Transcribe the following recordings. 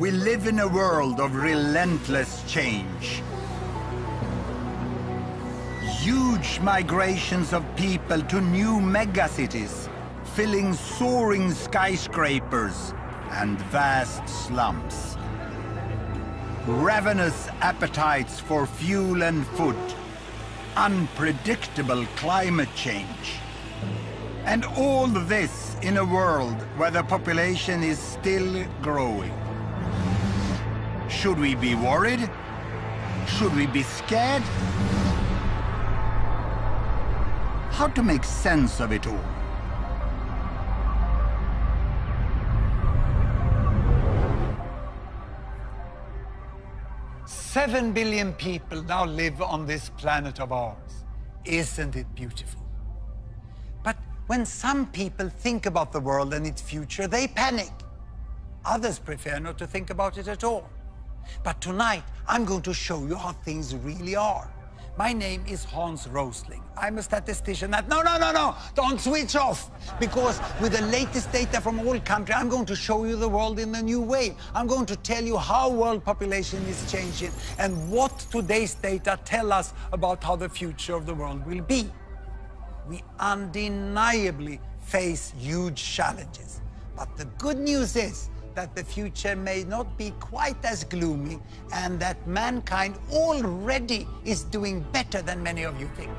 We live in a world of relentless change. Huge migrations of people to new megacities, filling soaring skyscrapers and vast slums. Ravenous appetites for fuel and food, unpredictable climate change. And all this in a world where the population is still growing. Should we be worried? Should we be scared? How to make sense of it all? "7 billion people now live on this planet of ours. Isn't it beautiful?" But when some people think about the world and its future, they panic. Others prefer not to think about it at all. But tonight, I'm going to show you how things really are. My name is Hans Rosling. I'm a statistician at... No, don't switch off. Because with the latest data from all countries, I'm going to show you the world in a new way. I'm going to tell you how world population is changing and what today's data tell us about how the future of the world will be. We undeniably face huge challenges. But the good news is that the future may not be quite as gloomy and that mankind already is doing better than many of you think.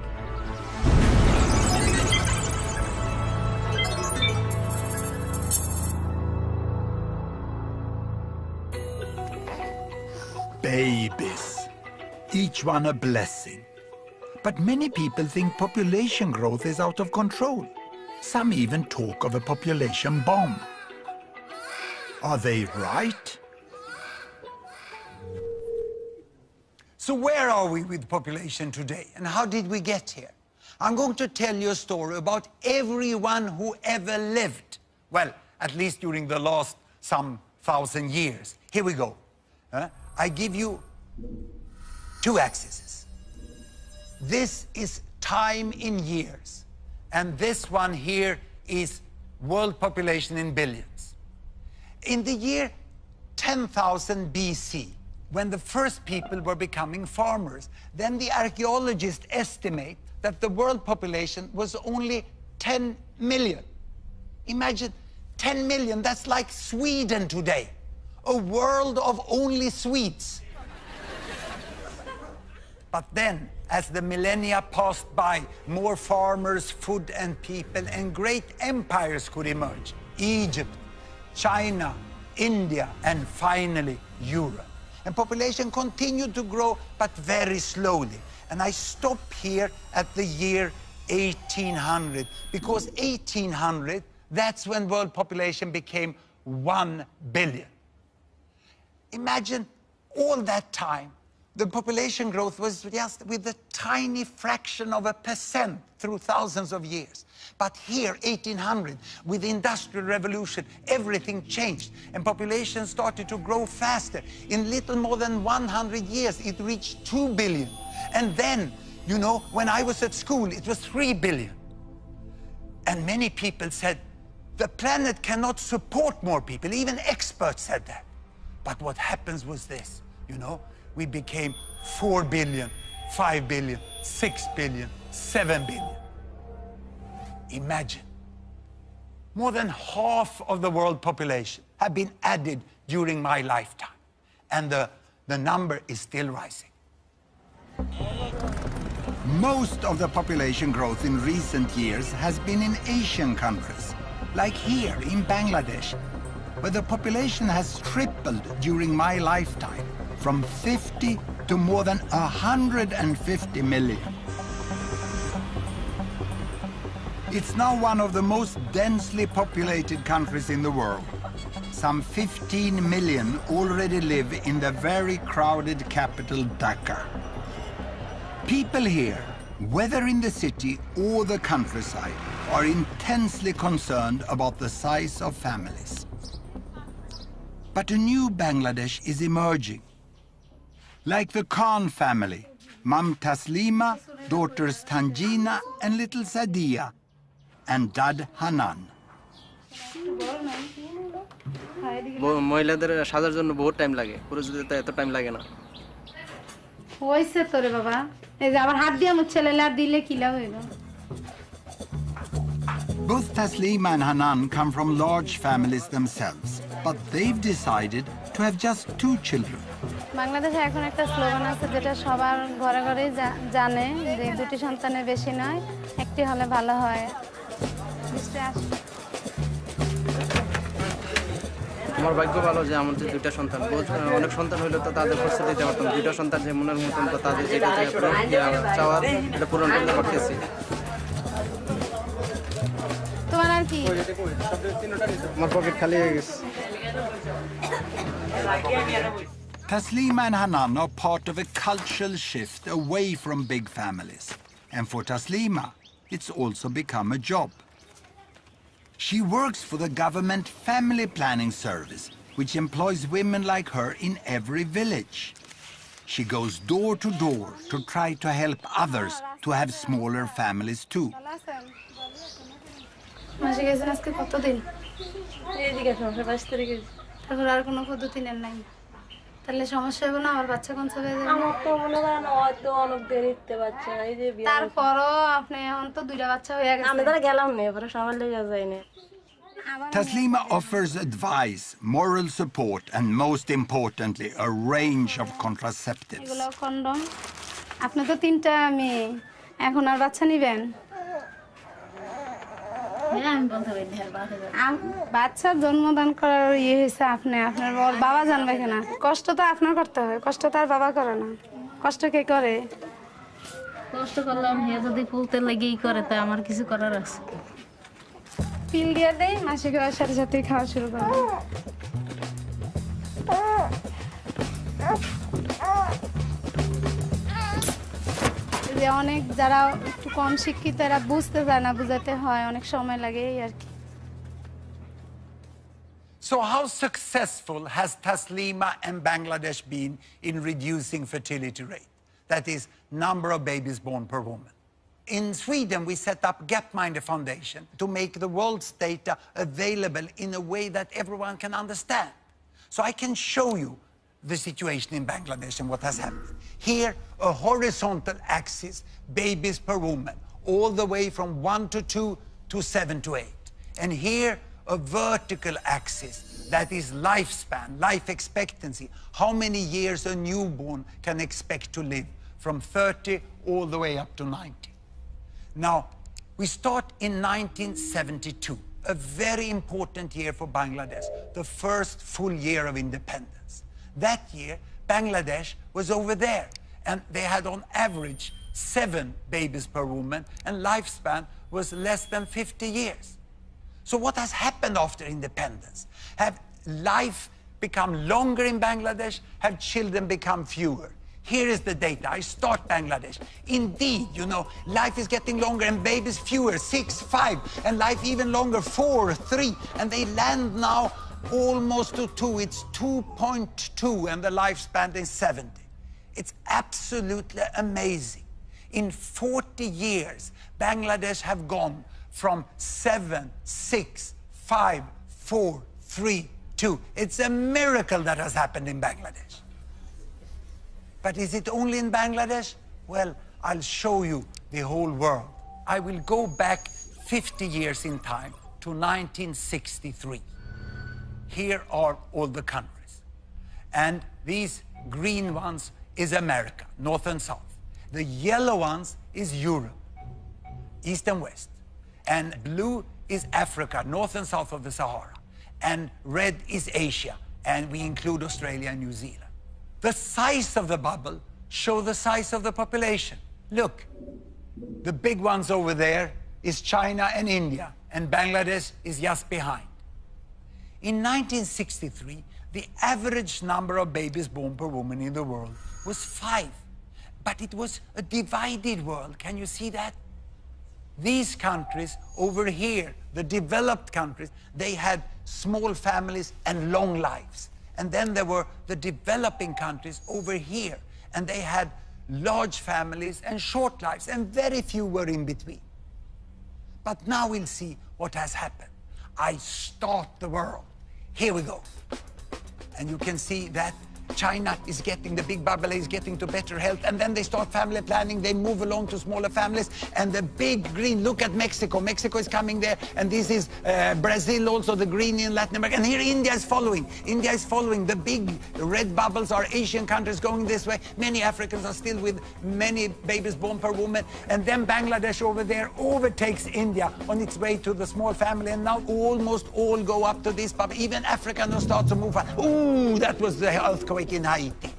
Babies, each one a blessing. But many people think population growth is out of control. Some even talk of a population bomb. Are they right? So where are we with population today, and how did we get here? I'm going to tell you a story about everyone who ever lived. Well, at least during the last some 1,000 years. Here we go. I give you 2 axes. This is time in years, and this one here is world population in billions. In the year 10,000 BC, when the first people were becoming farmers, then the archaeologists estimate that the world population was only 10 million. Imagine 10 million, that's like Sweden today. A world of only Swedes. But then, as the millennia passed by, more farmers, food and people, and great empires could emerge. Egypt, China, India, and finally Europe. And population continued to grow, but very slowly. And I stop here at the year 1800, because 1800, that's when world population became 1 billion. Imagine all that time, the population growth was just with a tiny fraction of a percent through thousands of years. But here, 1800, with the Industrial Revolution, everything changed, and population started to grow faster. In little more than 100 years, it reached 2 billion. And then, you know, when I was at school, it was 3 billion. And many people said, the planet cannot support more people. Even experts said that. But what happens was this, you know, we became 4 billion, 5 billion, 6 billion, 7 billion. Imagine, more than half of the world population have been added during my lifetime. And the number is still rising. Most of the population growth in recent years has been in Asian countries, like here in Bangladesh, where the population has tripled during my lifetime, from 50 to more than 150 million. It's now one of the most densely populated countries in the world. Some 15 million already live in the very crowded capital, Dhaka. People here, whether in the city or the countryside, are intensely concerned about the size of families. But a new Bangladesh is emerging. Like the Khan family, Mum Taslima, daughters Tanjina and little Sadia, and Dad Hanan. মহিলাদের সাজার জন্য বহুত time লাগে, পুরুষদের তো এত time লাগে না। হইছে তোরে বাবা, এই যে আবার হাত দিয়ে মুছে লেলা দিলে কিলা হইলো। Both Taslima and Hanan come from large families themselves, but they've decided to have just 2 children. বাংলাদেশে এখন একটা স্লোগান আছে যেটা সবার ঘরে ঘরেই জানে যে 2টি সন্তানের বেশি নয়, একটি হলে ভালো হয়। আমার ভাগ্য ভালো যে আমার যে 2টা সন্তান, অনেক সন্তান হইলে তো তাদের খরচ দিতে পারতাম। 2টা সন্তান যে মনের মতন তো তাদের যেটা চাওয়ার এটা পূরণ করতে পারতেছি। তোমার আর কি? আমার পকেট খালি হয়ে গেছে। Taslima and Hanan are part of a cultural shift away from big families. And for Taslima, it's also become a job. She works for the government family planning service, which employs women like her in every village. She goes door to door to try to help others to have smaller families too. মাসে গেছেন আজকে কতদিন? এইদিকে 22 তারিখে। তারপর আর কোনো পদ্ধতি নেন নাই? তাহলে সমস্যা হবে না? আমার বাচ্চা কোন সময় যাবে? আমার তো মনে হয় না, হয়তো অনেক দেরিতে বাচ্চা, এই যে তারপরও আপনি এখন তো 2টা বাচ্চা হয়ে গেছে। আমি তারা গেলাম না, এবারে সবার লেগে যায় না। Taslima offers advice, moral support, and most importantly, a range of contraceptives. এগুলো কন্ডম। আপনি তো 3টা মেয়ে, এখন আর বাচ্চা নেবেন? বাচ্চা জন্মদান করার হয়েছে আপনার বাবা জানবে কিনা? কষ্ট তো আপনার করতে হয়, কষ্ট তো আর বাবা করে না। কষ্ট কে করে? কষ্ট করলাম, হে যদি ফুলতে লেগেই করে তা আমার কিছু করার আছে। পিল দিয়ে দেই, মাসিক হওয়ার সাথে সাথেই খাওয়া শুরু করবে। যে অনেক যারা একটু কম শিক্ষিত এরা বুঝতে চায় না, বুঝাতে হয়, অনেক সময় লাগে এই আর কি। So how successful has Taslima and Bangladesh been in reducing fertility rate? That is, number of babies born per woman. In Sweden, we set up Gapminder Foundation to make the world's data available in a way that everyone can understand. So I can show you the situation in Bangladesh and what has happened. Here, a horizontal axis, babies per woman, all the way from 1 to 2 to 7 to 8. And here, a vertical axis, that is lifespan, life expectancy, how many years a newborn can expect to live, from 30 all the way up to 90. Now, we start in 1972, a very important year for Bangladesh, the first full year of independence. That year, Bangladesh was over there, and they had on average 7 babies per woman, and lifespan was less than 50 years. So what has happened after independence? Have life become longer in Bangladesh? Have children become fewer? Here is the data. I start Bangladesh. Indeed, you know, life is getting longer and babies fewer, 6, 5, and life even longer, 4, 3, and they land now almost to 2. It's 2.2, and the lifespan is 70. It's absolutely amazing. In 40 years, Bangladesh have gone from 7, 6, 5, 4, 3, 2. It's a miracle that has happened in Bangladesh. But is it only in Bangladesh? Well, I'll show you the whole world. I will go back 50 years in time to 1963. Here are all the countries. And these green ones is America, North and South. The yellow ones is Europe, East and West. And blue is Africa, north and south of the Sahara. And red is Asia, and we include Australia and New Zealand. The size of the bubble show the size of the population. Look, the big ones over there is China and India, and Bangladesh is just behind. In 1963, the average number of babies born per woman in the world was 5. But it was a divided world. Can you see that? These countries over here, the developed countries, they had small families and long lives. And then there were the developing countries over here, and they had large families and short lives, and very few were in between. But now we'll see what has happened. I start the world. Here we go. And you can see that China is getting, the big bubble is getting to better health, and then they start family planning, they move along to smaller families, and the big green, look at Mexico. Mexico is coming there, and this is Brazil also, the green in Latin America, and here India is following. India is following. The big red bubbles are Asian countries going this way. Many Africans are still with many babies born per woman, and then Bangladesh over there overtakes India on its way to the small family, and now almost all go up to this bubble. Even Africa now starts to move on. Ooh, that was the earthquake in Haiti.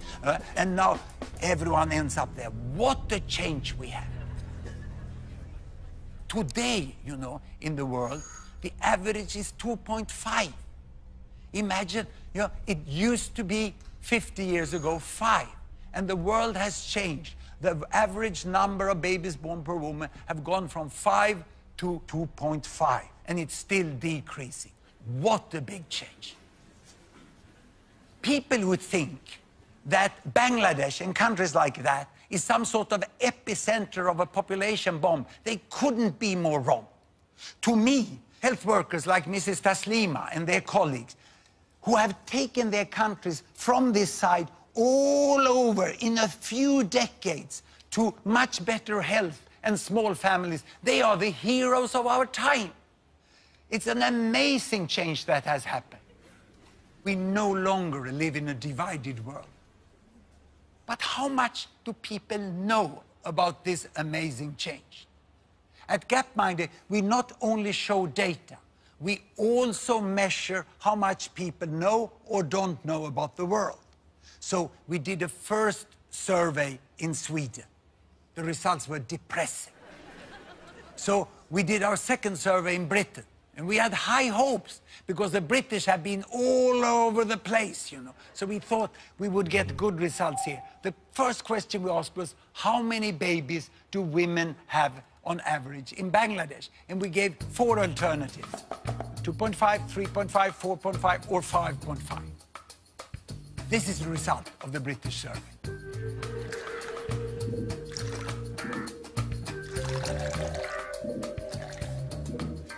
And now everyone ends up there. What a change we have. Today, you know, in the world, the average is 2.5. Imagine, you know, it used to be 50 years ago, 5. And the world has changed. The average number of babies born per woman have gone from 5 to 2.5. And it's still decreasing. What a big change. People would think that Bangladesh and countries like that is some sort of epicenter of a population bomb. They couldn't be more wrong. To me, health workers like Mrs. Taslima and their colleagues, who have taken their countries from this side all over in a few decades to much better health and small families, they are the heroes of our time. It's an amazing change that has happened. We no longer live in a divided world. But how much do people know about this amazing change? At Gapminder, we not only show data, we also measure how much people know or don't know about the world. So we did a first survey in Sweden. The results were depressing. So we did our second survey in Britain. And we had high hopes because the British have been all over the place, you know. So we thought we would get good results here. The first question we asked was, how many babies do women have on average in Bangladesh? And we gave 4 alternatives: 2.5, 3.5, 4.5, or 5.5. This is the result of the British survey.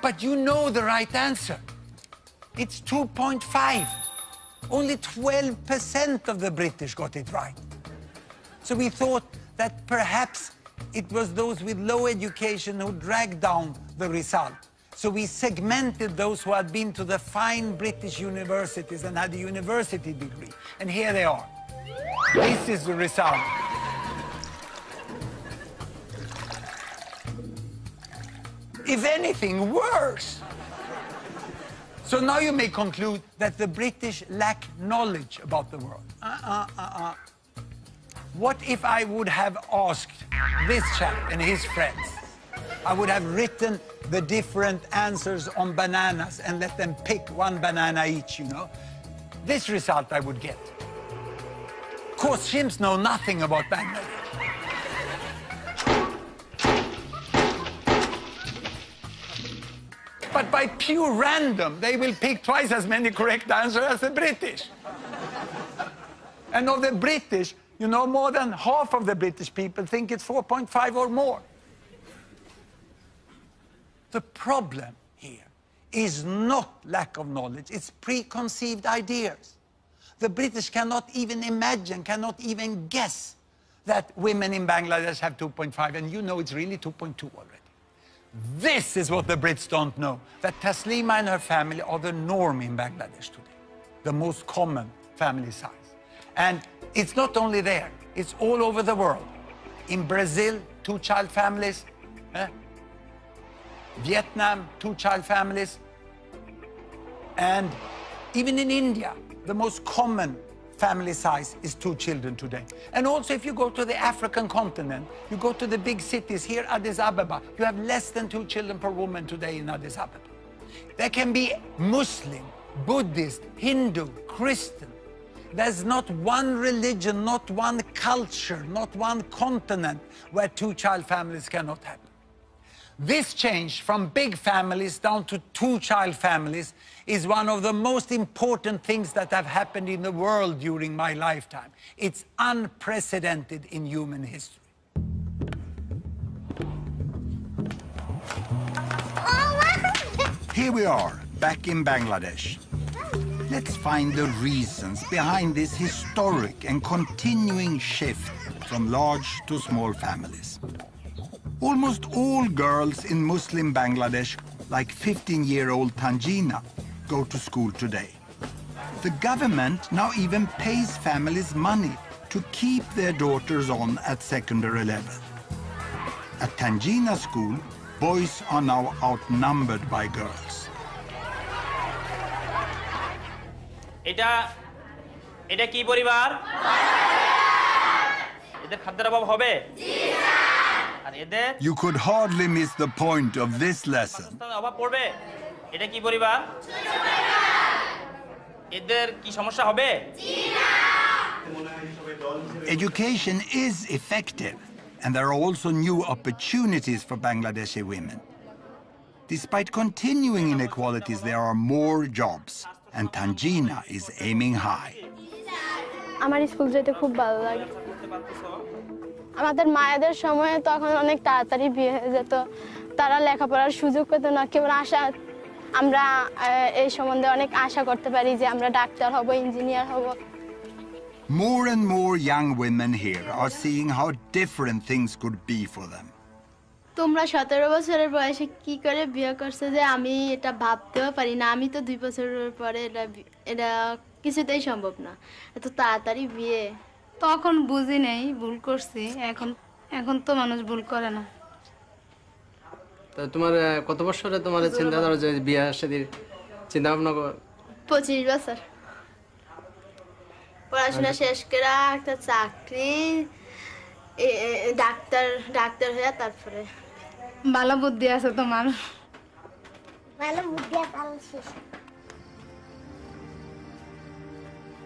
But you know the right answer. It's 2.5. Only 12% of the British got it right. So we thought that perhaps it was those with low education who dragged down the result. So we segmented those who had been to the fine British universities and had a university degree. And here they are. This is the result. If anything, worse. So now you may conclude that the British lack knowledge about the world. What if I would have asked this chap and his friends? I would have written the different answers on bananas and let them pick one banana each, you know. This result I would get. Of course, chimps know nothing about Bangladesh. But by pure random, they will pick twice as many correct answers as the British. And of the British, you know, more than half of the British people think it's 4.5 or more. The problem here is not lack of knowledge, it's preconceived ideas. The British cannot even imagine, cannot even guess that women in Bangladesh have 2.5, and you know it's really 2.2 already. This is what the Brits don't know, that Taslima and her family are the norm in Bangladesh today, the most common family size. And it's not only there, it's all over the world. In Brazil, 2-child families. Vietnam, 2-child families. And even in India, the most common family size is 2 children today. And also, if you go to the African continent, you go to the big cities here, Addis Ababa, you have less than 2 children per woman today in Addis Ababa. There can be Muslim, Buddhist, Hindu, Christian. There's not one religion, not one culture, not one continent where 2-child families cannot happen. This change from big families down to 2-child families is one of the most important things that have happened in the world during my lifetime. It's unprecedented in human history. Here we are, back in Bangladesh. Let's find the reasons behind this historic and continuing shift from large to small families. Almost all girls in Muslim Bangladesh, like 15-year-old Tanjina, go to school today. The government now even pays families money to keep their daughters on at secondary level. At Tanjina school, boys are now outnumbered by girls. এটা কি পরিবার? এদের খাদ্যের অভাব হবে? আর এদের You could hardly miss the point of this lesson. অভাব পড়বে? এটা কি পরিবার? এদের কি সমস্যা হবে? Education is effective, and there are also new opportunities for Bangladeshi women. Despite continuing inequalities, there are more jobs, and Tanjina is aiming high. আমার স্কুল যেতে খুব ভালো লাগে। আমাদের মায়েদের সময়ে তখন অনেক তাড়াতাড়ি বিয়ে হয়ে যেত, তারা লেখাপড়ার সুযোগ পেত না। কেবল আশা, আমরা এই সম্বন্ধে অনেক আশা করতে পারি যে আমরা ডাক্তার হব, ইঞ্জিনিয়ার হব। More and more young women here are seeing how different things could be for them. তোমরা 17 বছরের বয়সে কি করে বিয়ে করছো যে আমি এটা ভাবতেও পারি না। আমি তো 2 বছরের পরে এটা কিছুতেই সম্ভব না, এত তাড়াতাড়ি বিয়ে। তখন বুঝি নেই, ভুল করছি। এখন তো মানুষ ভুল করে না। তো তোমার কত বছরে তোমার চিন্তা ধরো যে বিয়ে শাদীর চিন্তা ভাবনা? 25 বছর। পড়াশোনা শেষ করে একটা চাকরি, ডাক্তার হয়ে তারপরে। ভালো বুদ্ধি আছে তোমার।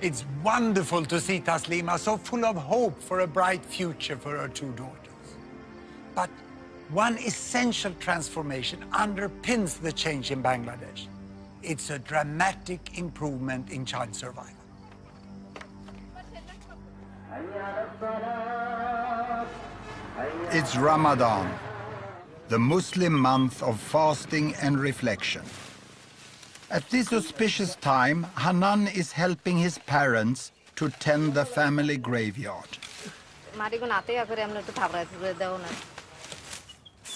It's wonderful to see Taslima so full of hope for a bright future for her 2 daughters. But one essential transformation underpins the change in Bangladesh. It's a dramatic improvement in child survival. It's Ramadan, the Muslim month of fasting and reflection. At this auspicious time, Hanan is helping his parents to tend the family graveyard.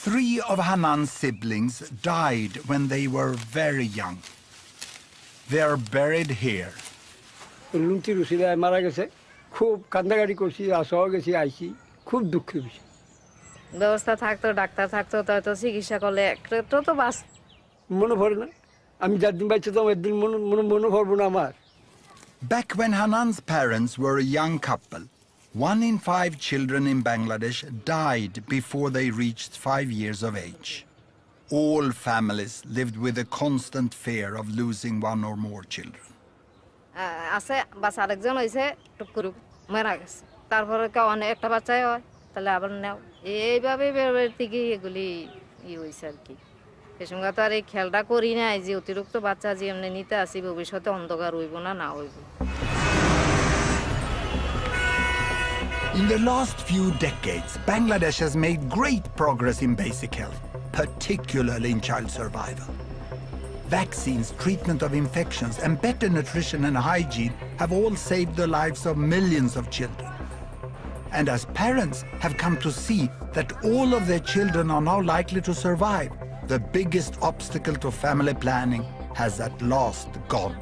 3 of Hanan's siblings died when they were very young. They are buried here. ব্যবস্থা থাকতো, doctor থাকতো, তো চিকিৎসা করলে একটু তো বাস মনে পড়ে না। আমি যাদিন বাইছে তো একদিন মনে পড়বো না আমার। Back when Hanan's parents were a young couple, 1 in 5 children in Bangladesh died before they reached 5 years of age. All families lived with a constant fear of losing 1 or more children. আছে বাস আরেকজন হইছে টুকুরু মারা গেছে, তারপরে কারণে একটা বাচ্চাই হয়, তাহলে আবার নাও এইভাবে বের থেকে এগুলি হইছে আর কি। এই সঙ্গে তো আর এই খেয়ালটা করি নাই যে অতিরিক্ত বাচ্চা যে এমনি নিতে আসি ভবিষ্যতে অন্ধকার হইব না হইব। In the last few decades, Bangladesh has made great progress in basic health, particularly in child survival. Vaccines, treatment of infections, and better nutrition and hygiene have all saved the lives of millions of children. And as parents have come to see that all of their children are now likely to survive, the biggest obstacle to family planning has at last gone.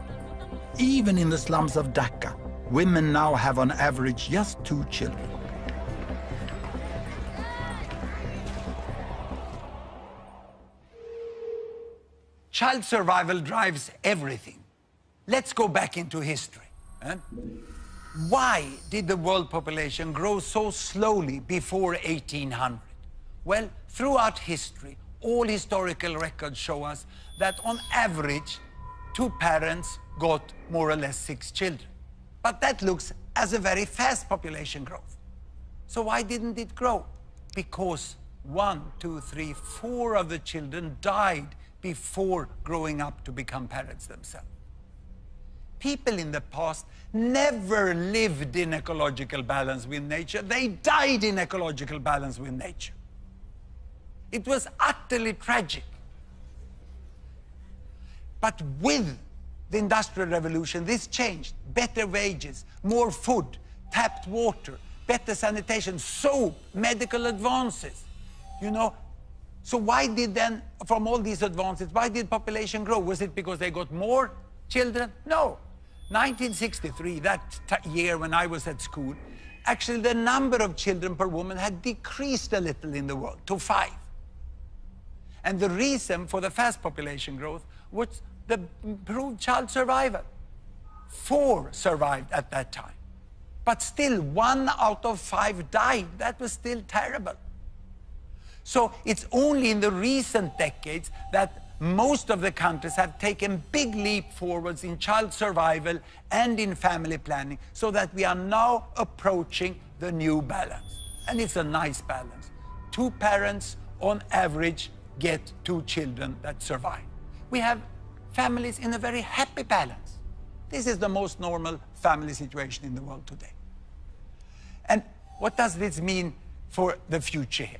Even in the slums of Dhaka, women now have on average just 2 children. Child survival drives everything. Let's go back into history. Why did the world population grow so slowly before 1800? Well, throughout history, all historical records show us that on average, 2 parents got more or less 6 children. But that looks as a very fast population growth. So why didn't it grow? Because 1, 2, 3, 4 of the children died before growing up to become parents themselves. People in the past never lived in ecological balance with nature. They died in ecological balance with nature. It was utterly tragic. But with the Industrial Revolution, this changed. Better wages, more food, tapped water, better sanitation, soap, medical advances, you know. So why did then, from all these advances, why did population grow? Was it because they got more children? No. 1963, that year when I was at school, actually the number of children per woman had decreased a little in the world to 5. And the reason for the fast population growth was the improved child survival. 4 survived at that time. But still, 1 out of 5 died. That was still terrible. So it's only in the recent decades that most of the countries have taken big leap forwards in child survival and in family planning, so that we are now approaching the new balance. And it's a nice balance. 2 parents on average get 2 children that survive. We have families in a very happy balance. This is the most normal family situation in the world today. And what does this mean for the future here?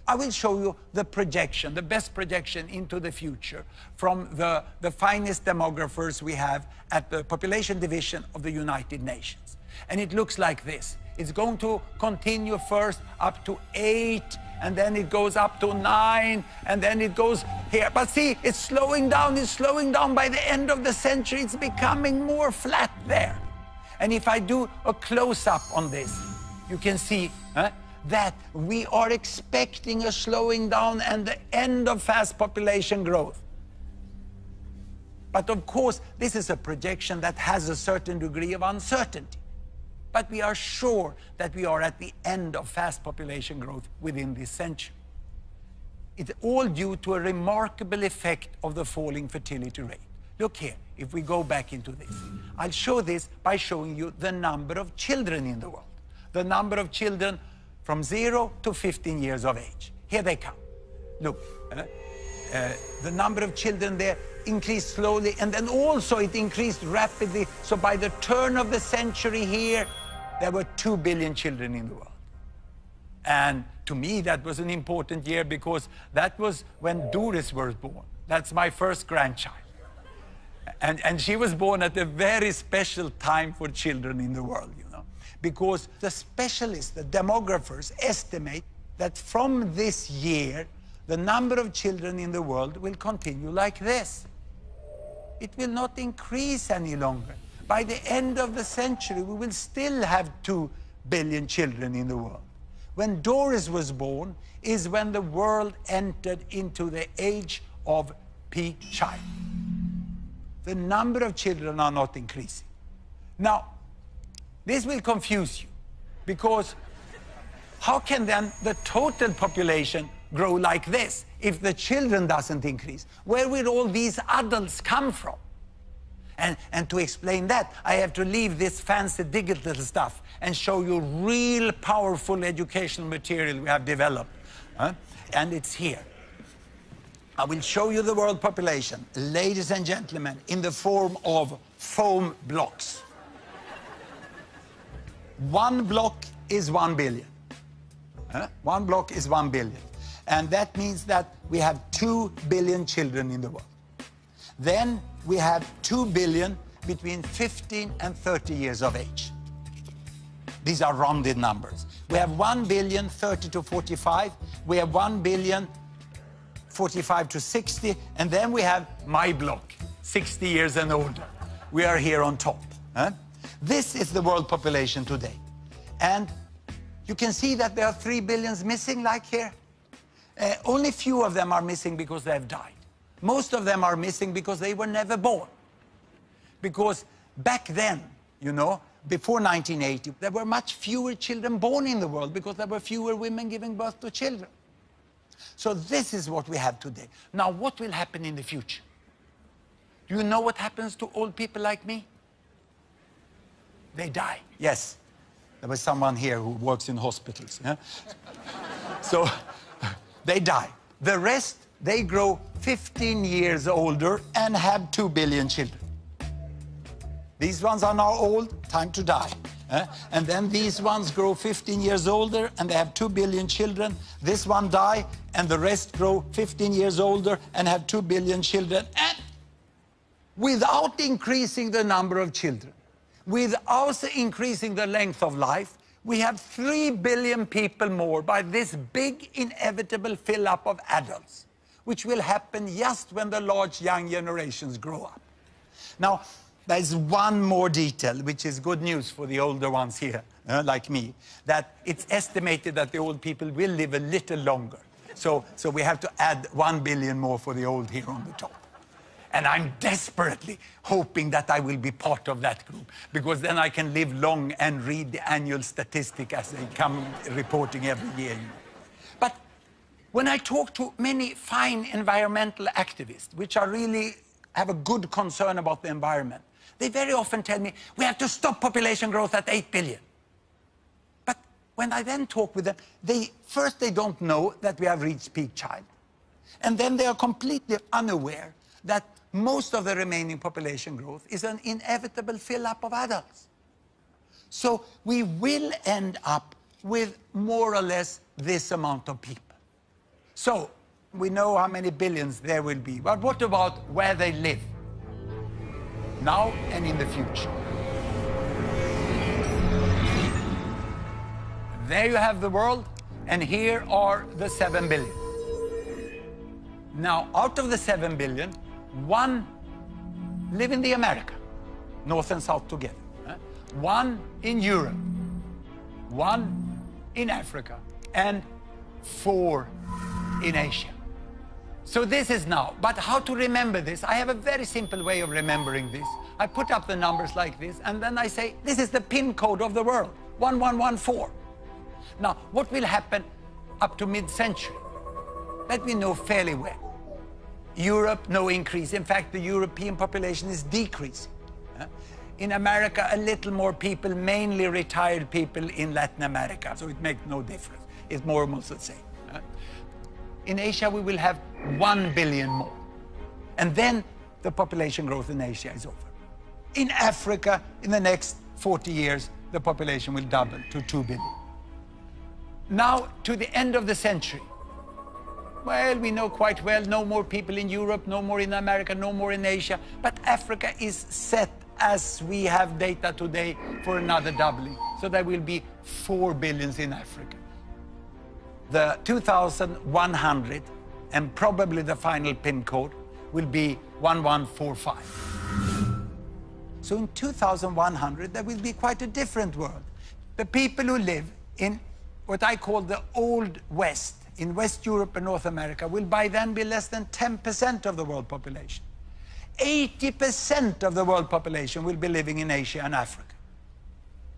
I will show you the projection, the best projection into the future from the finest demographers we have at the Population Division of the United Nations. And it looks like this. It's going to continue first up to 8, and then it goes up to 9, and then it goes here. But see, it's slowing down, it's slowing down. By the end of the century, it's becoming more flat there. And if I do a close-up on this, you can see that we are expecting a slowing down and the end of fast population growth. But of course, this is a projection that has a certain degree of uncertainty. But we are sure that we are at the end of fast population growth within this century. It's all due to a remarkable effect of the falling fertility rate. Look here, if we go back into this, I'll show this by showing you the number of children in the world. The number of children from 0 to 15 years of age. Here they come. Look, the number of children there increased slowly, and then also it increased rapidly. So by the turn of the century here, there were 2 billion children in the world. And to me, that was an important year, because that was when Doris was born. That's my first grandchild. And she was born at a very special time for children in the world, you know, because the specialists, the demographers, estimate that from this year, the number of children in the world will continue like this. It will not increase any longer. By the end of the century, we will still have 2 billion children in the world. When Doris was born is when the world entered into the age of peak child. The number of children are not increasing. Now, this will confuse you, because how can then the total population grow like this if the children doesn't increase? Where will all these adults come from? And to explain that, I have to leave this fancy digital stuff and show you real powerful educational material we have developed. And it's here. I will show you the world population, ladies and gentlemen, in the form of foam blocks. 1 block is 1 billion. 1 block is 1 billion. And that means that we have 2 billion children in the world. Then we have 2 billion between 15 and 30 years of age. These are rounded numbers. We have 1 billion 30 to 45. We have 1 billion 45 to 60. And then we have my block, 60 years and older. We are here on top. This is the world population today. And you can see that there are 3 billions missing, like here. Only few of them are missing because they have died. Most of them are missing because they were never born. Because back then, you know, before 1980, there were much fewer children born in the world because there were fewer women giving birth to children. So this is what we have today. Now, what will happen in the future? Do you know what happens to old people like me? They die. Yes. There was someone here who works in hospitals. Yeah? So they die. The rest, they grow 15 years older and have 2 billion children. These ones are now old, time to die. And then these ones grow 15 years older and they have 2 billion children. This one die, and the rest grow 15 years older and have 2 billion children. And without increasing the number of children, without increasing the length of life, we have 3 billion people more by this big inevitable fill-up of adults, which will happen just when the large young generations grow up. Now, there's one more detail, which is good news for the older ones here, like me, that it's estimated that the old people will live a little longer. So we have to add 1 billion more for the old here on the top. And I'm desperately hoping that I will be part of that group, because then I can live long and read the annual statistic as they come reporting every year. But when I talk to many fine environmental activists, which are really have a good concern about the environment, they very often tell me, we have to stop population growth at 8 billion. But when I then talk with them, first they don't know that we have reached peak child. And then they are completely unaware that most of the remaining population growth is an inevitable fill-up of adults. So we will end up with more or less this amount of people. So we know how many billions there will be, but what about where they live, now and in the future? There you have the world, and here are the 7 billion. Now, out of the 7 billion, 1 live in the America, North and South together. 1 in Europe, 1 in Africa, and 4 in Asia. So this is now. But how to remember this? I have a very simple way of remembering this. I put up the numbers like this, and then I say, this is the PIN code of the world, 1114. Now, what will happen up to mid-century? That we know fairly well. Europe, no increase. In fact, the European population is decreasing. In America, a little more people, mainly retired people in Latin America, so it makes no difference. It's more or less the same. In Asia, we will have 1 billion more. And then the population growth in Asia is over. In Africa, in the next 40 years, the population will double to 2 billion. Now, to the end of the century, well, we know quite well, no more people in Europe, no more in America, no more in Asia, but Africa is set, as we have data today, for another doubling. So there will be 4 billions in Africa. The 2100, and probably the final PIN code, will be 1145. So in 2100, there will be quite a different world. The people who live in what I call the Old West, in West Europe and North America, will by then be less than 10% of the world population. 80% of the world population will be living in Asia and Africa.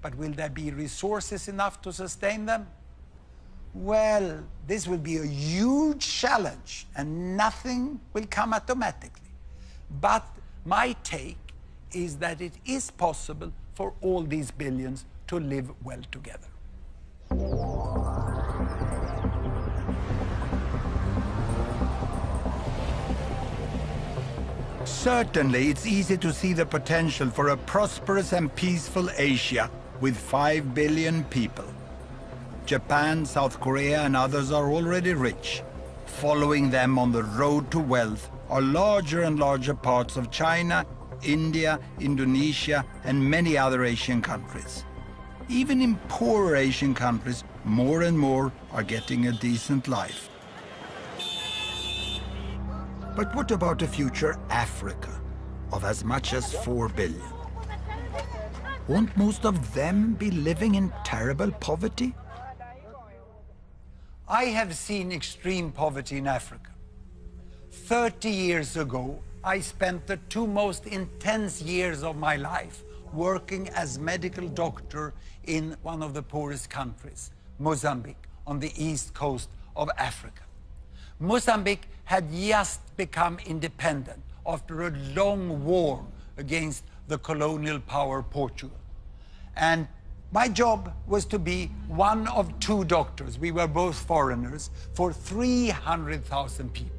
But will there be resources enough to sustain them? Well, this will be a huge challenge, and nothing will come automatically. But my take is that it is possible for all these billions to live well together. Certainly, it's easy to see the potential for a prosperous and peaceful Asia with 5 billion people. Japan, South Korea, and others are already rich. Following them on the road to wealth are larger and larger parts of China, India, Indonesia, and many other Asian countries. Even in poorer Asian countries, more and more are getting a decent life. But what about a future Africa of as much as 4 billion? Won't most of them be living in terrible poverty? I have seen extreme poverty in Africa. 30 years ago, I spent the 2 most intense years of my life working as medical doctor in one of the poorest countries, Mozambique, on the east coast of Africa. Mozambique had just become independent after a long war against the colonial power Portugal. And my job was to be one of 2 doctors, we were both foreigners, for 300,000 people.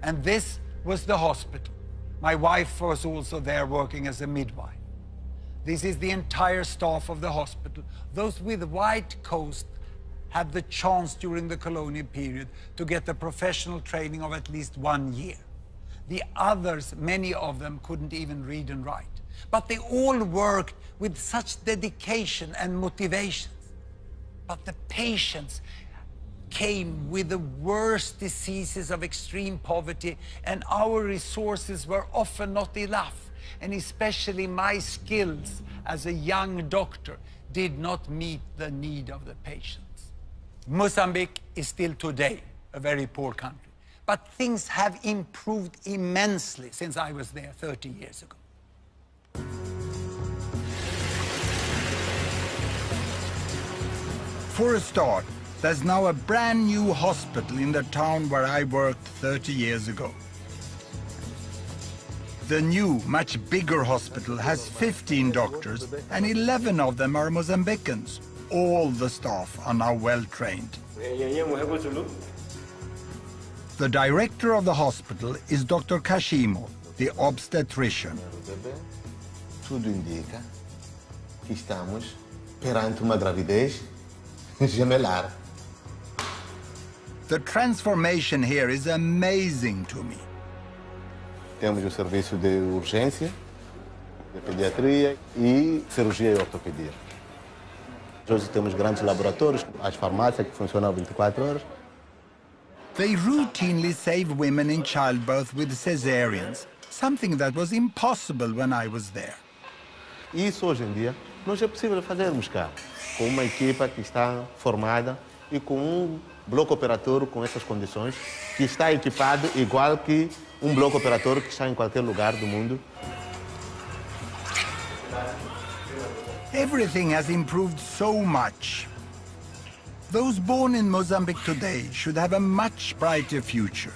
And this was the hospital. My wife was also there working as a midwife. This is the entire staff of the hospital. Those with white coats had the chance during the colonial period to get the professional training of at least 1 year. The others, many of them, couldn't even read and write. But they all worked with such dedication and motivation. But the patients came with the worst diseases of extreme poverty, and our resources were often not enough. And especially my skills as a young doctor did not meet the need of the patients. Mozambique is still today a very poor country, but things have improved immensely since I was there 30 years ago. For a start, there's now a brand new hospital in the town where I worked 30 years ago. The new, much bigger hospital has 15 doctors, and 11 of them are Mozambicans. All the staff are now well trained. The director of the hospital is Dr. Kashimo, the obstetrician. Tudo indica que estamos perante uma gravidez gemelar. The transformation here is amazing to me. Temos o serviço de urgência, de pediatria e cirurgia e ortopedia. Hoje temos grandes laboratórios, as farmácias que funcionam 24 horas. They routinely save women in childbirth with cesareans, something that was impossible when I was there. Isso hoje em dia nós é possível fazermos cá, com uma equipa que está formada e com um bloco operatório com essas condições, que está equipado igual que um bloco operatório que está em qualquer lugar do mundo. Everything has improved so much. Those born in Mozambique today should have a much brighter future.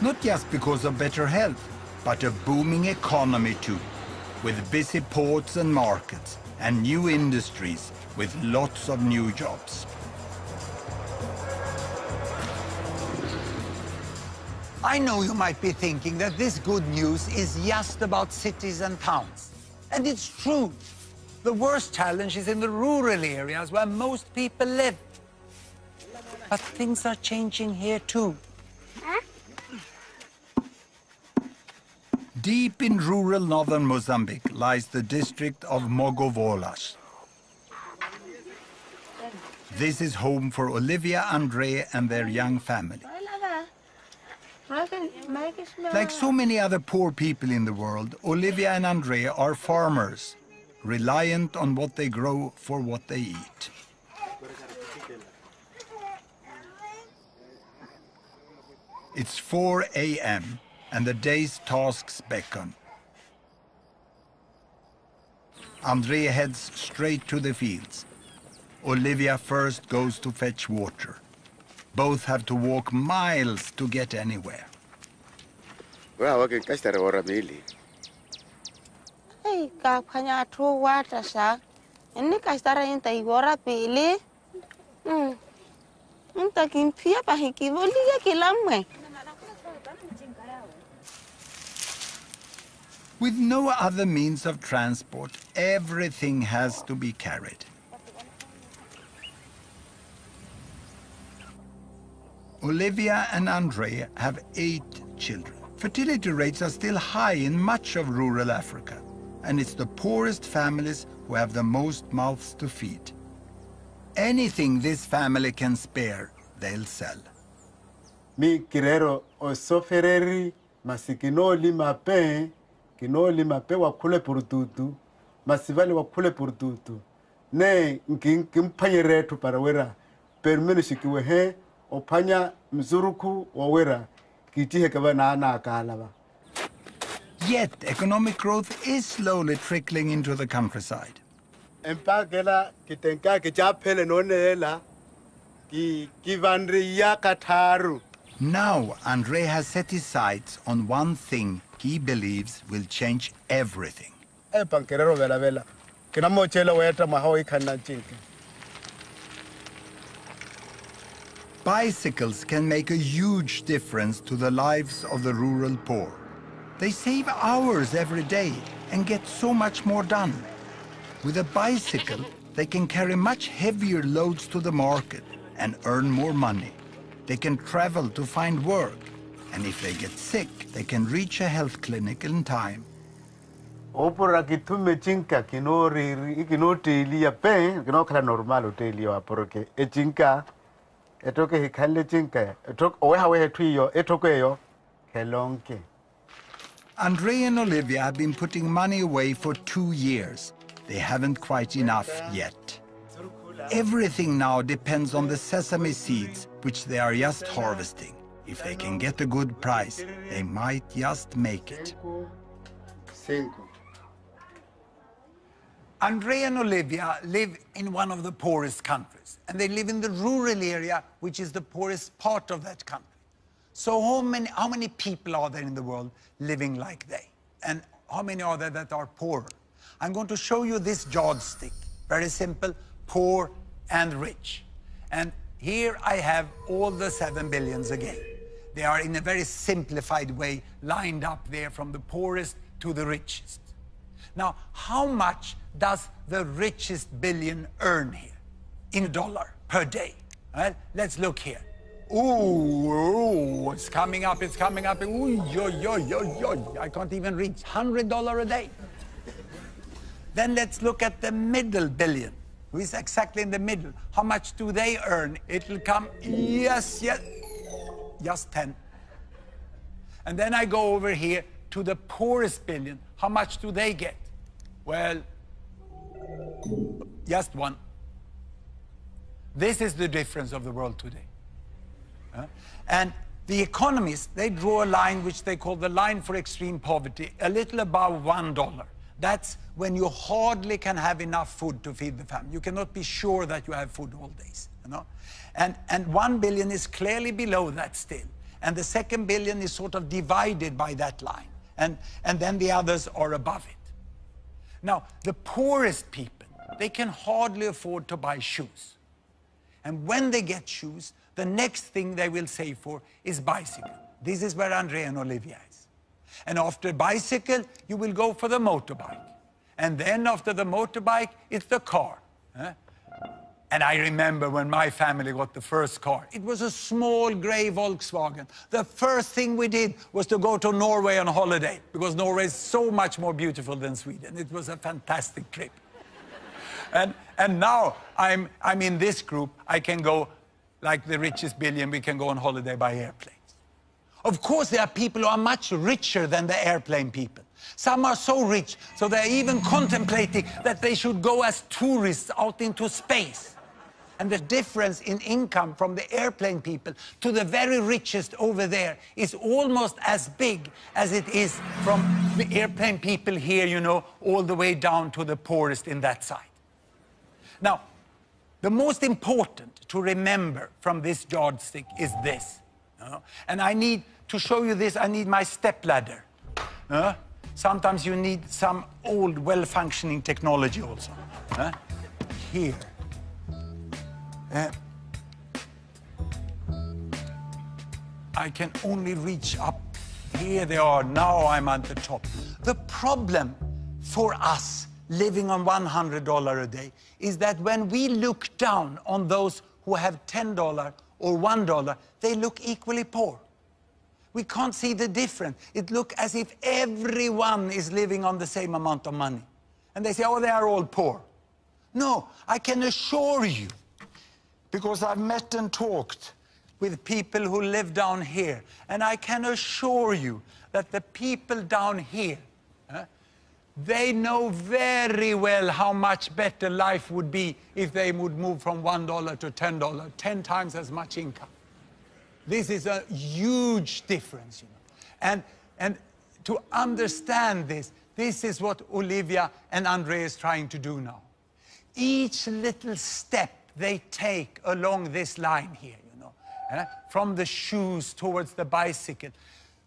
Not just because of better health, but a booming economy too, with busy ports and markets, and new industries with lots of new jobs. I know you might be thinking that this good news is just about cities and towns. And it's true. The worst challenge is in the rural areas where most people live. But things are changing here too. Deep in rural northern Mozambique lies the district of Mogovolas. This is home for Olivia, Andre, and their young family. Like so many other poor people in the world, Olivia and Andre are farmers, reliant on what they grow for what they eat. It's 4 a.m. and the day's tasks beckon. Andre heads straight to the fields. Olivia first goes to fetch water. Both have to walk miles to get anywhere. Well, okay, kastar ora bili. Hey, kapanya to water sa. Ini kastar inta ora bili. Inta kimpia pa hikivoli ya kilamwe. With no other means of transport, everything has to be carried. Olivia and Andre have 8 children. Fertility rates are still high in much of rural Africa, and it's the poorest families who have the most mouths to feed. Anything this family can spare, they'll sell. Mi kirero o sofereri masikino lima pe kino lima pe wakule purututu masivali wakule purututu ne nkimpanyere tu parawera permenu shikiwe he opanya mzuruku wawera kitihe kabana na akalaba. Yet economic growth is slowly trickling into the countryside. Empagela kitenka kichapele nonela ki kivandri yakataru. Now Andre has set his sights on one thing he believes will change everything. Pankerero vela vela. Kinamochela weta mahoi kanachinki. Bicycles can make a huge difference to the lives of the rural poor. They save hours every day and get so much more done. With a bicycle, they can carry much heavier loads to the market and earn more money. they can travel to find work. And if they get sick, they can reach a health clinic in time. Opora kitume chinka kino telia pen kino kala normal telia aporoke e chinka etoke hikale chinka etok owe tuyo etoke yo kelonke. Andre and Olivia have been putting money away for 2 years. They haven't quite enough yet. Everything now depends on the sesame seeds, which they are just harvesting. If they can get a good price, they might just make it. Andre and Olivia live in one of the poorest countries, and they live in the rural area, which is the poorest part of that country. So how many people are there in the world living like they? And how many are there that are poorer? I'm going to show you this yardstick. Very simple, poor and rich. And here I have all the 7 billions again. They are in a very simplified way lined up there from the poorest to the richest. Now, how much does the richest billion earn here in $1 per day? Well, let's look here. Ooh, it's coming up, it's coming up. Ooh, yo. I can't even reach $100 a day. Then let's look at the middle billion, who is exactly in the middle. How much do they earn? It'll come, yes, just 10. And then I go over here to the poorest billion. How much do they get? Well, just 1. This is the difference of the world today. And the economists, they draw a line which they call the line for extreme poverty, a little above $1. That's when you hardly can have enough food to feed the family. You cannot be sure that you have food all days, you know? And 1 billion is clearly below that still. And the second billion is sort of divided by that line. And then the others are above it. Now, the poorest people, they can hardly afford to buy shoes. And when they get shoes, the next thing they will save for is bicycle. This is where Andre and Olivia is. And after bicycle, you will go for the motorbike. And then after the motorbike, it's the car. And I remember when my family got the first car. It was a small gray Volkswagen. The first thing we did was to go to Norway on holiday, because Norway is so much more beautiful than Sweden. It was a fantastic trip. And now I'm in this group. I can go, like the richest billion, we can go on holiday by airplanes. Of course, there are people who are much richer than the airplane people. Some are so rich, so they're even contemplating that they should go as tourists out into space. And the difference in income from the airplane people to the very richest over there is almost as big as it is from the airplane people here, you know, all the way down to the poorest in that side. Now, the most important to remember from this yardstick is this. And I need to show you this, I need my stepladder. Sometimes you need some old, well-functioning technology also. Here. I can only reach up. Here they are. Now I'm at the top. The problem for us living on $100 a day is that when we look down on those who have $10 or $1, they look equally poor. We can't see the difference. It looks as if everyone is living on the same amount of money. And they say, oh, they are all poor. No, I can assure you, because I've met and talked with people who live down here, and I can assure you that the people down here, they know very well how much better life would be if they would move from $1 to $10, 10 times as much income. This is a huge difference, you know. And to understand this, this is what Olivia and Andre is trying to do now. Each little step they take along this line here, you know, from the shoes towards the bicycle,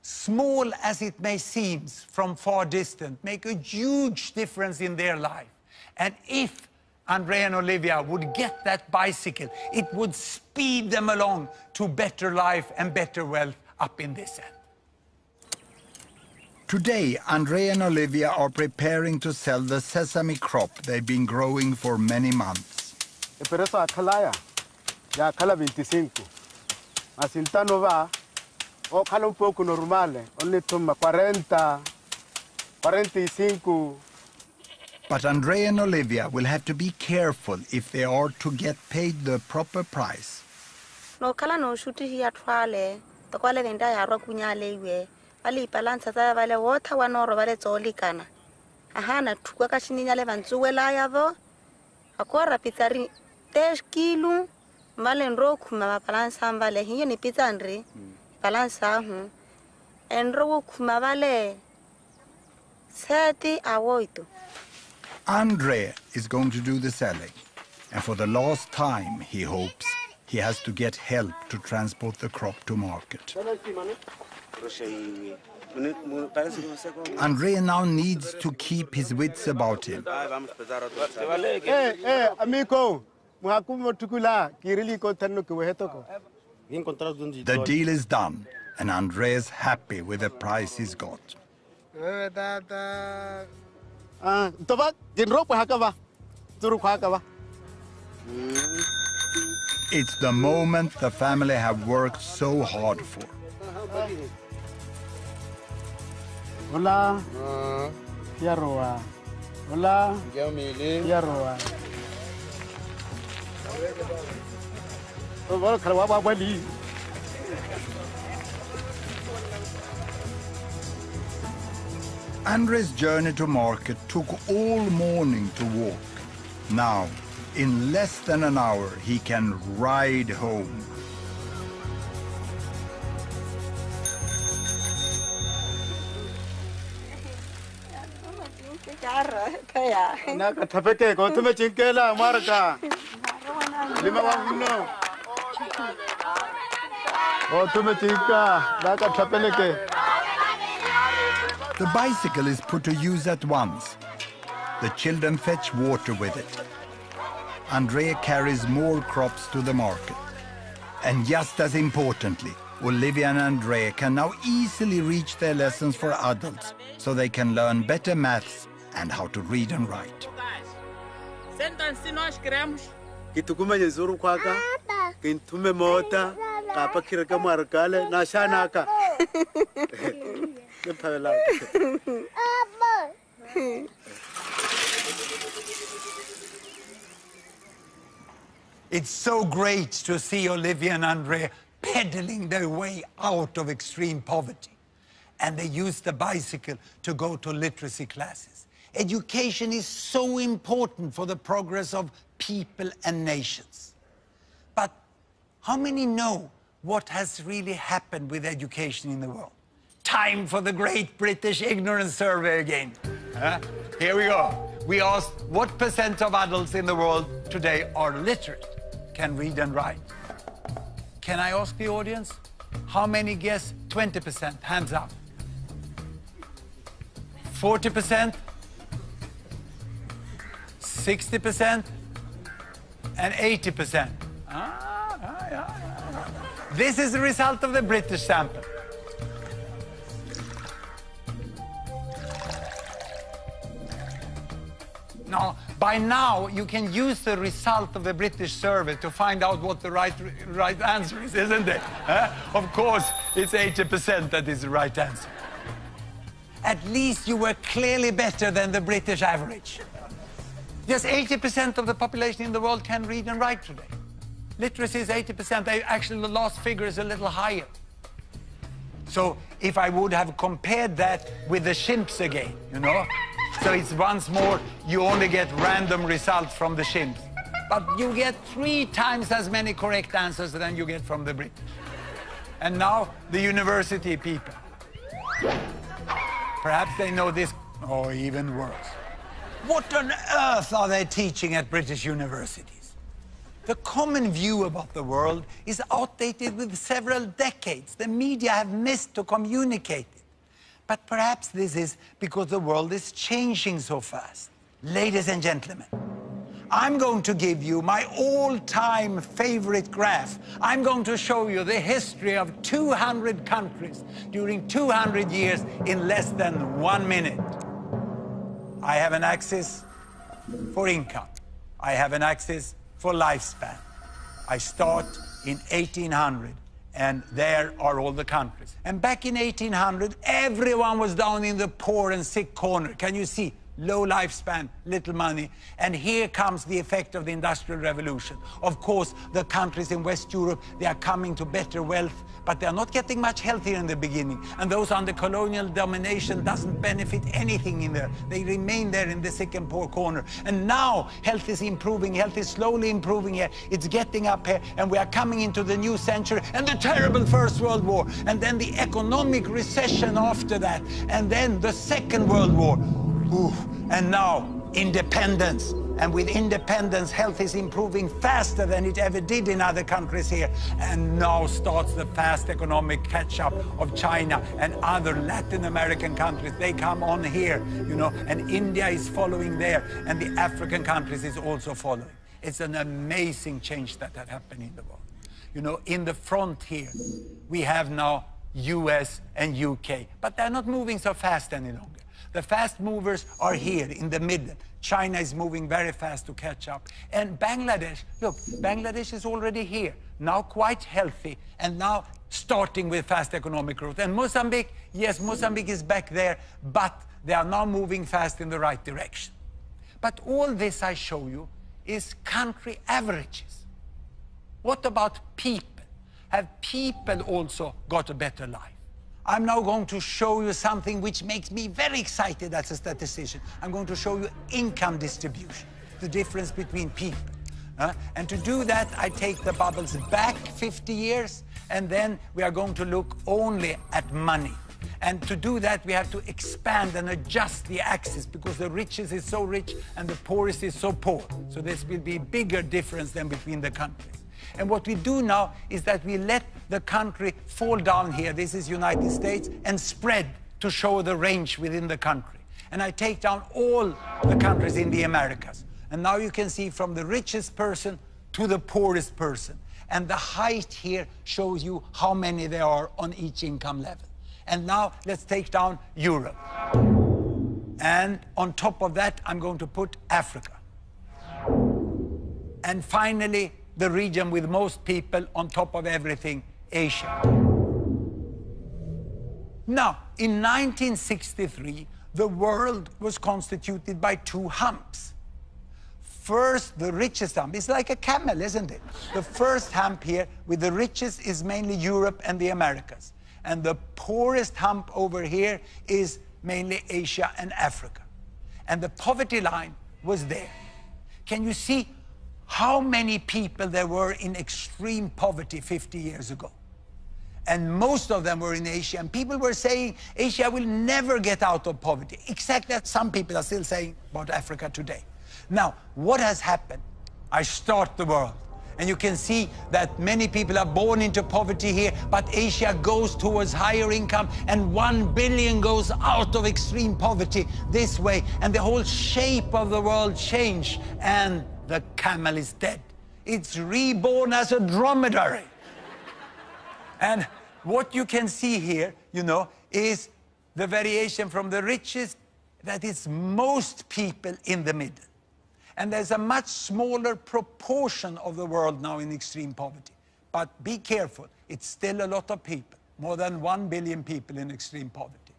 small as it may seem from far distance, make a huge difference in their life. And if Andre and Olivia would get that bicycle, it would speed them along to better life and better wealth up in this end. Today, Andre and Olivia are preparing to sell the sesame crop they've been growing for many months. Pero eso acalaya, ya acala 25. Masintano va, o cala un poco normale, only toma 40, 45. But Andre and Olivia will have to be careful if they are to get paid the proper price. No kala no shuti hi atwale, to kwale venda ya ro kunyale iwe. Bali balance tsa bale water wa no ro bale tsolikana. Ahana thuka ka shininyale bantsuwela ya vo. Akora pizari 10 kilo. Male nro kuma balance ambale hiyo ni pizza ndri. Balance hu. Enro kuma bale 30 awoito. Andre is going to do the selling, and for the last time, he hopes, he has to get help to transport the crop to market. Andre now needs to keep his wits about him. Hey, amigo, The deal is done, and Andre is happy with the price he's got. It's the moment the family have worked so hard for. Hola. Yaroa. Hola. Yaroa. Andre's journey to market took all morning to walk. Now, in less than an hour, he can ride home. The bicycle is put to use at once. The children fetch water with it. Andrea carries more crops to the market. And just as importantly, Olivia and Andrea can now easily reach their lessons for adults, so they can learn better maths and how to read and write. Kitukuma yezuru kwaka, kintume mota, kapa kiraka markale, na shanaka. It's so great to see Olivia and Andre pedaling their way out of extreme poverty. And they use the bicycle to go to literacy classes. Education is so important for the progress of people and nations. But how many know what has really happened with education in the world? Time for the Great British Ignorance Survey again. Here we go. We asked what % of adults in the world today are literate, can read and write. Can I ask the audience? How many guess 20%? Hands up. 40%? 60%? And 80%? This is the result of the British sample. Now, by now, you can use the result of the British survey to find out what the right answer is, isn't it? Of course, it's 80% that is the right answer. At least you were clearly better than the British average. Just 80% of the population in the world can read and write today. Literacy is 80%. Actually, the last figure is a little higher. So if I would have compared that with the chimps again, you know? So it's once more, you only get random results from the chimps. But you get 3 times as many correct answers than you get from the British. And now, the university people. Perhaps they know this, or even worse. What on earth are they teaching at British universities? The common view about the world is outdated with several decades. The media have missed to communicate it. But perhaps this is because the world is changing so fast. Ladies and gentlemen, I'm going to give you my all-time favorite graph. I'm going to show you the history of 200 countries during 200 years in less than 1 minute. I have an axis for income. I have an axis for lifespan. I start in 1800 And there are all the countries. And back in 1800, everyone was down in the poor and sick corner. Can you see? Low lifespan, little money. And here comes the effect of the Industrial Revolution. Of course, the countries in West Europe, they are coming to better wealth, but they are not getting much healthier in the beginning. And those under colonial domination doesn't benefit anything in there. They remain there in the sick and poor corner. And now health is improving, health is slowly improving here. It's getting up here, and we are coming into the new century, and the terrible First World War, and then the economic recession after that, and then the Second World War. Oof. And now independence. And with independence, health is improving faster than it ever did in other countries here. And now starts the fast economic catch-up of China and other Latin American countries. They come on here, you know, and India is following there, and the African countries is also following. It's an amazing change that had happened in the world. You know, in the front here, we have now US and UK, but they're not moving so fast any longer. The fast movers are here in the middle. China is moving very fast to catch up. And Bangladesh, look, Bangladesh is already here, now quite healthy, and now starting with fast economic growth. And Mozambique, yes, Mozambique is back there, but they are now moving fast in the right direction. But all this I show you is country averages. What about people? Have people also got a better life? I'm now going to show you something which makes me very excited as a statistician. I'm going to show you income distribution, the difference between people. And to do that, I take the bubbles back 50 years, and then we are going to look only at money. And to do that, we have to expand and adjust the axis, because the richest is so rich and the poorest is so poor. So this will be a bigger difference than between the countries. And what we do now is that we let the country fall down here, this is United States, and spread to show the range within the country. And I take down all the countries in the Americas. And now you can see from the richest person to the poorest person. And the height here shows you how many there are on each income level. And now let's take down Europe. And on top of that, I'm going to put Africa. And finally, the region with most people, on top of everything, Asia. Now, in 1963, the world was constituted by two humps. First, the richest hump. It's like a camel, isn't it? The first hump here with the richest is mainly Europe and the Americas. And the poorest hump over here is mainly Asia and Africa. And the poverty line was there. Can you see how many people there were in extreme poverty 50 years ago? And most of them were in Asia, and people were saying Asia will never get out of poverty. Exactly as some people are still saying about Africa today. Now, what has happened? I start the world, and you can see that many people are born into poverty here, but Asia goes towards higher income, and 1 billion goes out of extreme poverty this way, and the whole shape of the world changed, and the camel is dead. It's reborn as a dromedary. And what you can see here, you know, is the variation from the richest, that is most people in the middle. And there's a much smaller proportion of the world now in extreme poverty. But be careful, it's still a lot of people, more than 1 billion people in extreme poverty.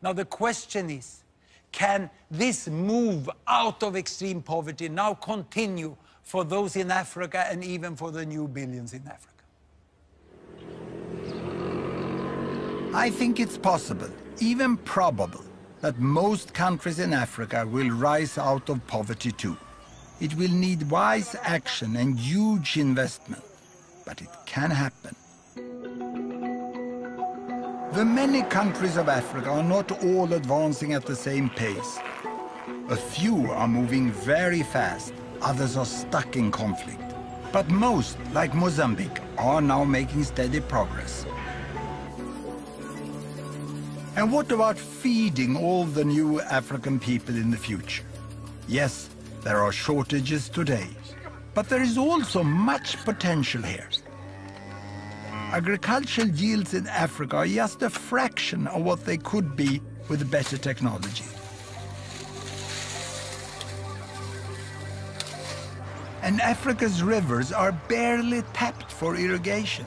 Now the question is, can this move out of extreme poverty now continue for those in Africa and even for the new billions in Africa? I think it's possible, even probable, that most countries in Africa will rise out of poverty too. It will need wise action and huge investment, but it can happen. The many countries of Africa are not all advancing at the same pace. A few are moving very fast, others are stuck in conflict. But most, like Mozambique, are now making steady progress. And what about feeding all the new African people in the future? Yes, there are shortages today, but there is also much potential here. Agricultural yields in Africa are just a fraction of what they could be with better technology. And Africa's rivers are barely tapped for irrigation.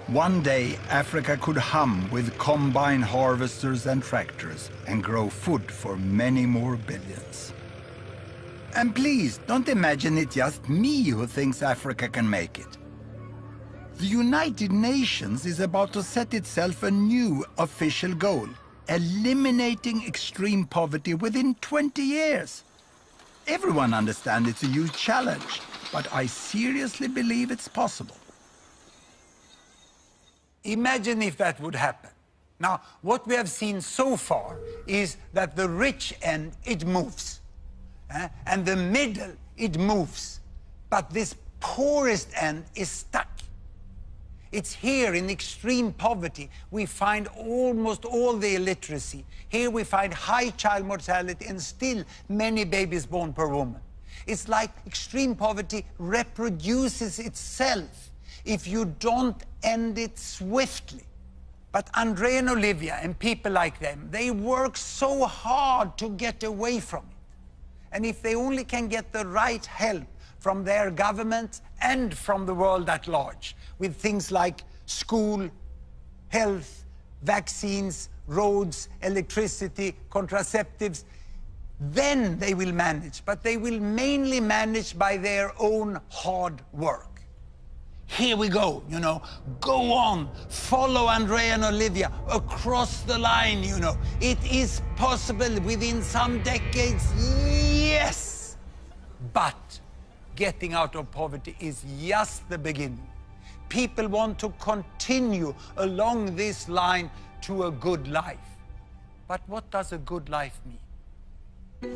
One day, Africa could hum with combine harvesters and tractors and grow food for many more billions. And please, don't imagine it's just me who thinks Africa can make it. The United Nations is about to set itself a new official goal, eliminating extreme poverty within 20 years. Everyone understands it's a huge challenge, but I seriously believe it's possible. Imagine if that would happen. Now, what we have seen so far is that the rich end, it moves. And the middle, it moves. But this poorest end is stuck. It's here in extreme poverty we find almost all the illiteracy. Here we find high child mortality and still many babies born per woman. It's like extreme poverty reproduces itself if you don't end it swiftly. But Andrea and Olivia and people like them, they work so hard to get away from it. And if they only can get the right help from their government and from the world at large, with things like school, health, vaccines, roads, electricity, contraceptives, then they will manage. But they will mainly manage by their own hard work. Here we go, you know, go on, follow Andrea and Olivia across the line, you know. It is possible within some decades, yes. But getting out of poverty is just the beginning. People want to continue along this line to a good life. But what does a good life mean?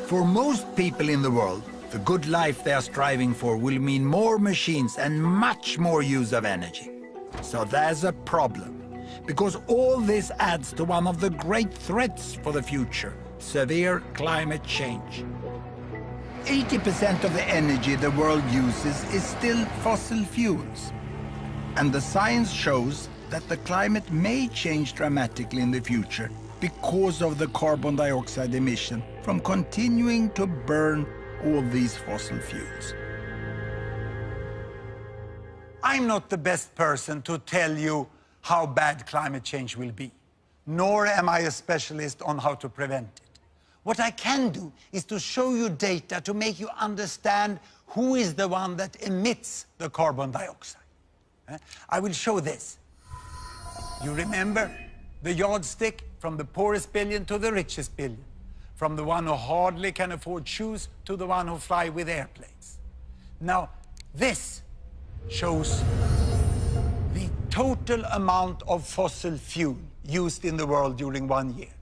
For most people in the world, the good life they are striving for will mean more machines and much more use of energy. So there's a problem, because all this adds to one of the great threats for the future, severe climate change. 80% of the energy the world uses is still fossil fuels. And the science shows that the climate may change dramatically in the future because of the carbon dioxide emission from continuing to burn all these fossil fuels. I'm not the best person to tell you how bad climate change will be, nor am I a specialist on how to prevent it. What I can do is to show you data to make you understand who is the one that emits the carbon dioxide. I will show this. You remember the yardstick from the poorest billion to the richest billion, from the one who hardly can afford shoes to the one who fly with airplanes. Now, this shows the total amount of fossil fuel used in the world during 1 year.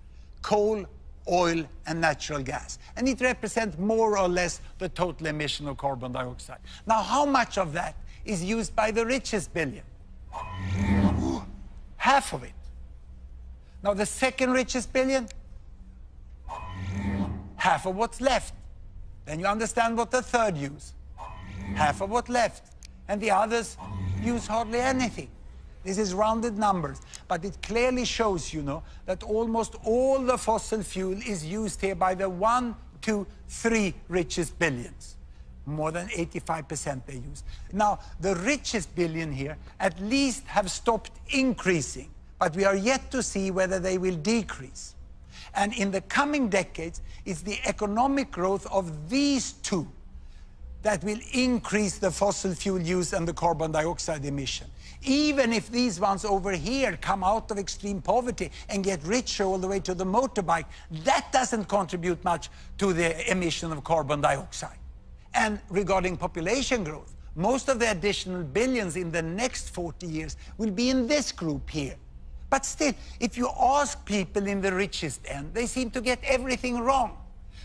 Coal, oil, and natural gas. And it represents more or less the total emission of carbon dioxide. Now, how much of that is used by the richest billion? Half of it. Now, the second richest billion, half of what's left. Then you understand what the third use. Half of what's left. And the others use hardly anything. This is rounded numbers, but it clearly shows, you know, that almost all the fossil fuel is used here by the 1, 2, 3 richest billions. More than 85% they use. Now, the richest billion here at least have stopped increasing, but we are yet to see whether they will decrease. And in the coming decades, it's the economic growth of these two that will increase the fossil fuel use and the carbon dioxide emission. Even if these ones over here come out of extreme poverty and get richer all the way to the motorbike, that doesn't contribute much to the emission of carbon dioxide. And regarding population growth, most of the additional billions in the next 40 years will be in this group here. But still, if you ask people in the richest end, they seem to get everything wrong.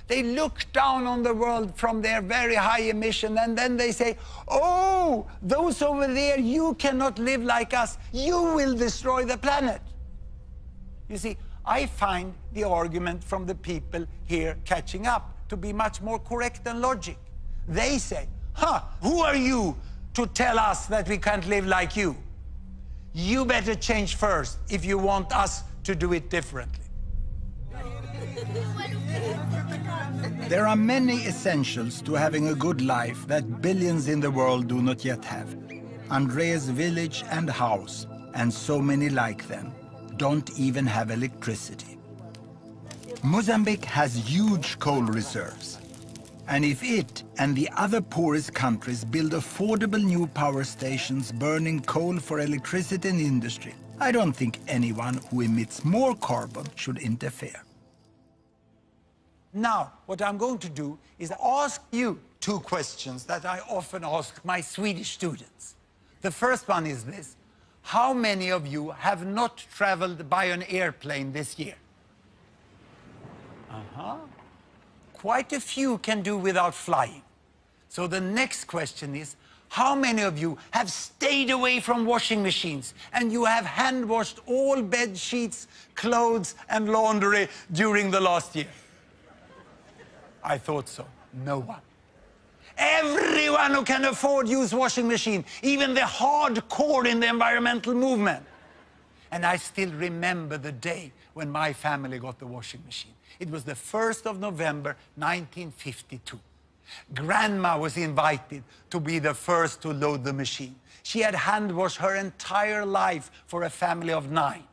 They look down on the world from their very high emission, and then they say, oh, those over there, you cannot live like us. You will destroy the planet. You see, I find the argument from the people here catching up to be much more correct than logic. They say, who are you to tell us that we can't live like you? You better change first if you want us to do it differently. There are many essentials to having a good life that billions in the world do not yet have. Andre's village and house, and so many like them, don't even have electricity. Mozambique has huge coal reserves. And if it and the other poorest countries build affordable new power stations burning coal for electricity and industry, I don't think anyone who emits more carbon should interfere. Now, what I'm going to do is ask you 2 questions that I often ask my Swedish students. The first one is this: how many of you have not traveled by an airplane this year? Quite a few can do without flying. So the next question is, how many of you have stayed away from washing machines and you have hand washed all bed sheets, clothes and laundry during the last year? I thought so. No one. Everyone who can afford use washing machine, even the hardcore in the environmental movement. And I still remember the day when my family got the washing machine. It was the 1st of November, 1952. Grandma was invited to be the first to load the machine. She had hand washed her entire life for a family of 9.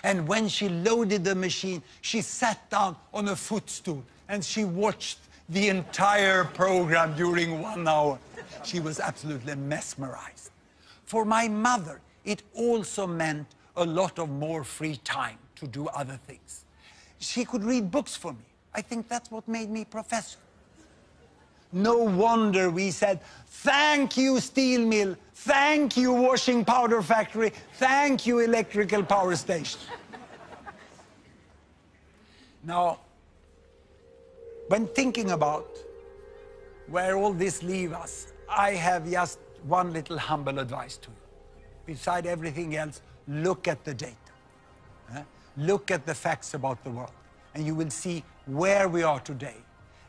And when she loaded the machine, she sat down on a footstool and she watched the entire program during 1 hour. She was absolutely mesmerized. For my mother, it also meant a lot of more free time to do other things. She could read books for me. I think that's what made me professor. No wonder we said, thank you, steel mill, thank you, washing powder factory, thank you, electrical power station. Now, when thinking about where all this leaves us, I have just one little humble advice to you. Beside everything else, look at the data. Look at the facts about the world, and you will see where we are today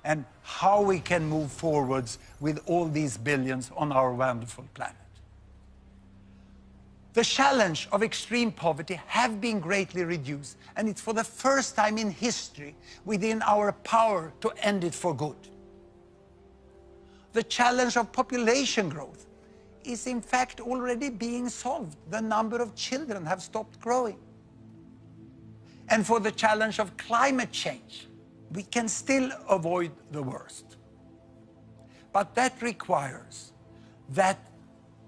and how we can move forwards with all these billions on our wonderful planet. The challenge of extreme poverty have been greatly reduced, and it's for the first time in history within our power to end it for good. The challenge of population growth is in fact already being solved. The number of children have stopped growing. And for the challenge of climate change, we can still avoid the worst. But that requires that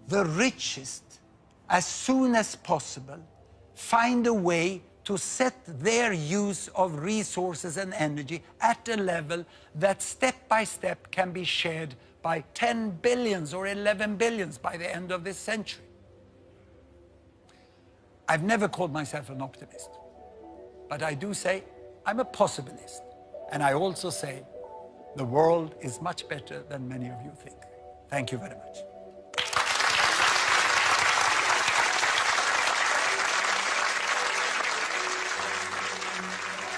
the richest, as soon as possible, find a way to set their use of resources and energy at a level that step by step can be shared by 10 billions or 11 billions by the end of this century. I've never called myself an optimist, but I do say I'm a possibilist. And I also say the world is much better than many of you think. Thank you very much.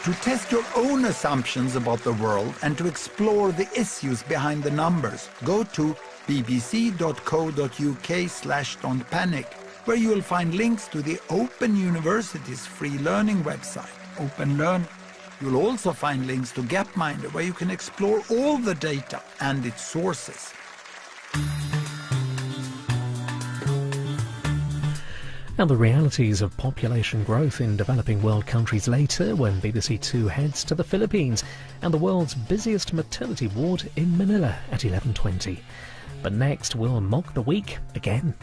To test your own assumptions about the world and to explore the issues behind the numbers, go to bbc.co.uk/don'tpanic, where you will find links to the Open University's free learning website, Open Learn. You'll also find links to Gapminder, where you can explore all the data and its sources. And the realities of population growth in developing world countries later, when BBC Two heads to the Philippines and the world's busiest maternity ward in Manila at 11:20. But next, we'll mock the week again.